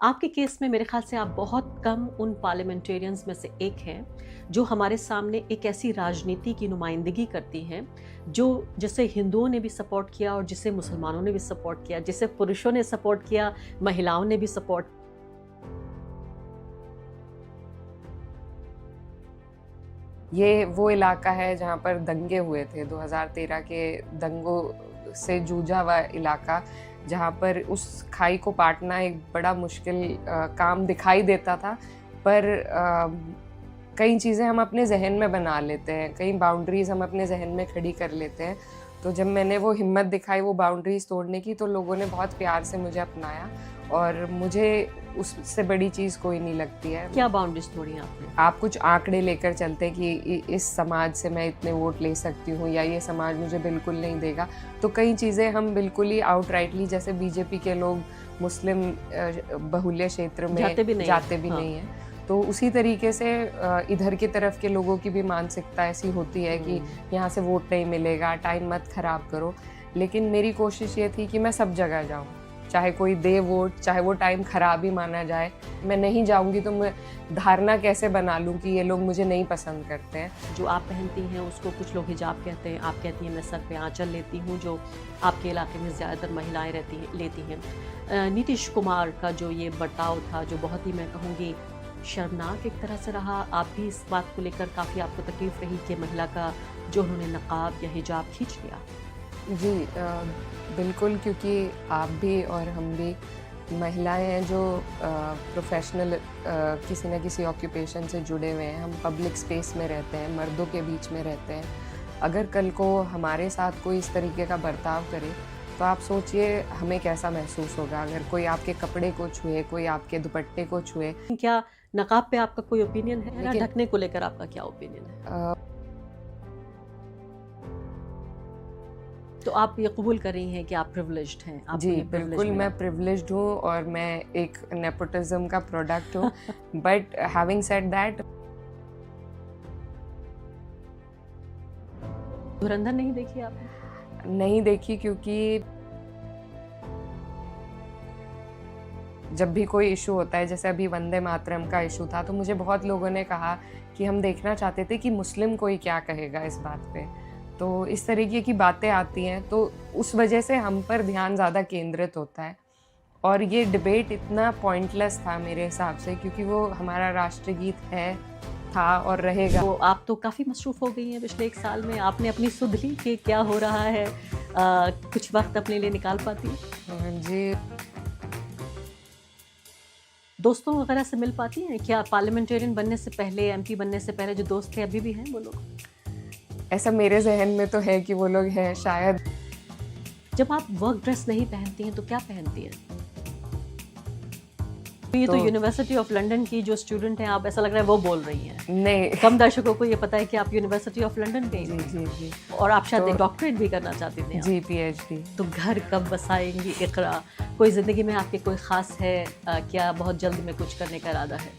आपके केस में मेरे ख़्याल से आप बहुत कम उन पार्लियामेंटेरियंस में से एक हैं, जो हमारे सामने एक ऐसी राजनीति की नुमाइंदगी करती हैं, जिसे हिंदुओं ने भी सपोर्ट किया और जिसे मुसलमानों ने भी सपोर्ट किया, जिसे पुरुषों ने सपोर्ट किया, महिलाओं ने भी सपोर्ट। ये वो इलाका है जहाँ पर दंगे हुए थे, 2013 के दंगों से जूझा हुआ इलाका, जहाँ पर उस खाई को पाटना एक बड़ा मुश्किल काम दिखाई देता था। पर कई चीज़ें हम अपने ज़हन में बना लेते हैं, कई बाउंड्रीज़ हम अपने ज़हन में खड़ी कर लेते हैं। तो जब मैंने वो हिम्मत दिखाई वो बाउंड्रीज़ तोड़ने की, तो लोगों ने बहुत प्यार से मुझे अपनाया और मुझे उससे बड़ी चीज़ कोई नहीं लगती है। क्या बाउंड्रीज तोड़ी आपने? आप कुछ आंकड़े लेकर चलते कि इस समाज से मैं इतने वोट ले सकती हूँ या ये समाज मुझे बिल्कुल नहीं देगा, तो कई चीज़ें हम बिल्कुल ही आउटराइटली, जैसे बीजेपी के लोग मुस्लिम बहुल्य क्षेत्र में जाते भी हाँ। नहीं हैं, तो उसी तरीके से इधर की तरफ के लोगों की भी मानसिकता ऐसी होती है कि यहाँ से वोट नहीं मिलेगा, टाइम मत खराब करो। लेकिन मेरी कोशिश ये थी कि मैं सब जगह जाऊँ, चाहे कोई दे वोट, चाहे वो टाइम खराब ही माना जाए। मैं नहीं जाऊंगी तो मैं धारणा कैसे बना लूं कि ये लोग मुझे नहीं पसंद करते हैं। जो आप पहनती हैं उसको कुछ लोग हिजाब कहते हैं, आप कहती हैं मैं सर पे आंचल लेती हूँ, जो आपके इलाके में ज़्यादातर महिलाएं लेती हैं। नीतीश कुमार का जो ये बर्ताव था, जो बहुत ही, मैं कहूँगी, शर्मनाक एक तरह से रहा। आप भी इस बात को लेकर काफ़ी आपको तकलीफ रही कि महिला का जो उन्होंने नकाब या हिजाब खींच लिया। जी बिल्कुल, क्योंकि आप भी और हम भी महिलाएं हैं जो प्रोफेशनल किसी न किसी ऑक्यूपेशन से जुड़े हुए हैं। हम पब्लिक स्पेस में रहते हैं, मर्दों के बीच में रहते हैं। अगर कल को हमारे साथ कोई इस तरीके का बर्ताव करे तो आप सोचिए हमें कैसा महसूस होगा। अगर कोई आपके कपड़े को छुए, कोई आपके दुपट्टे को छुए। क्या नकाब पे आपका कोई ओपिनियन है, या लेकिन ढकने को लेकर आपका क्या ओपिनियन है? तो आप ये कबूल कर रही हैं कि आप प्रिविलेज्ड हैं? आपको जी ये privilege बिल्कुल, मिला? मैं प्रिविलेज्ड हूँ और मैं एक नेपोटिज्म का प्रोडक्ट हूँ। बट हैविंग सेड दैट, धुरंधर नहीं देखी आपने? नहीं देखी, क्योंकि जब भी कोई इशू होता है, जैसे अभी वंदे मातरम का इशू था, तो मुझे बहुत लोगों ने कहा कि हम देखना चाहते थे कि मुस्लिम कोई क्या कहेगा इस बात पे। तो इस तरीके की बातें आती हैं, तो उस वजह से हम पर ध्यान ज़्यादा केंद्रित होता है। और ये डिबेट इतना पॉइंटलेस था मेरे हिसाब से, क्योंकि वो हमारा राष्ट्रगीत है, था और रहेगा। तो आप तो काफ़ी मसरूफ़ हो गई हैं पिछले 1 साल में। आपने अपनी सुध ली कि क्या हो रहा है? कुछ वक्त अपने लिए निकाल पाती हैं? जी दोस्तों वगैरह से मिल पाती हैं? क्या पार्लियामेंटेरियन बनने से पहले, एमपी बनने से पहले जो दोस्त थे अभी भी हैं वो लोग? ऐसा मेरे जहन में तो है कि वो लोग हैं शायद। जब आप वर्क ड्रेस नहीं पहनती हैं तो क्या पहनती हैं? ये तो यूनिवर्सिटी ऑफ लंदन की जो स्टूडेंट हैं, आप, ऐसा लग रहा है वो बोल रही हैं। नहीं, कम दर्शकों को ये पता है कि आप यूनिवर्सिटी ऑफ लंदन गई जी थी जी जी और आप शायद तो डॉक्टरेट भी करना चाहती थी। जी पीएचडी। तो घर कब बसाएंगी इकरा? कोई ज़िंदगी में आपके कोई ख़ास है, क्या बहुत जल्द में कुछ करने का इरादा है?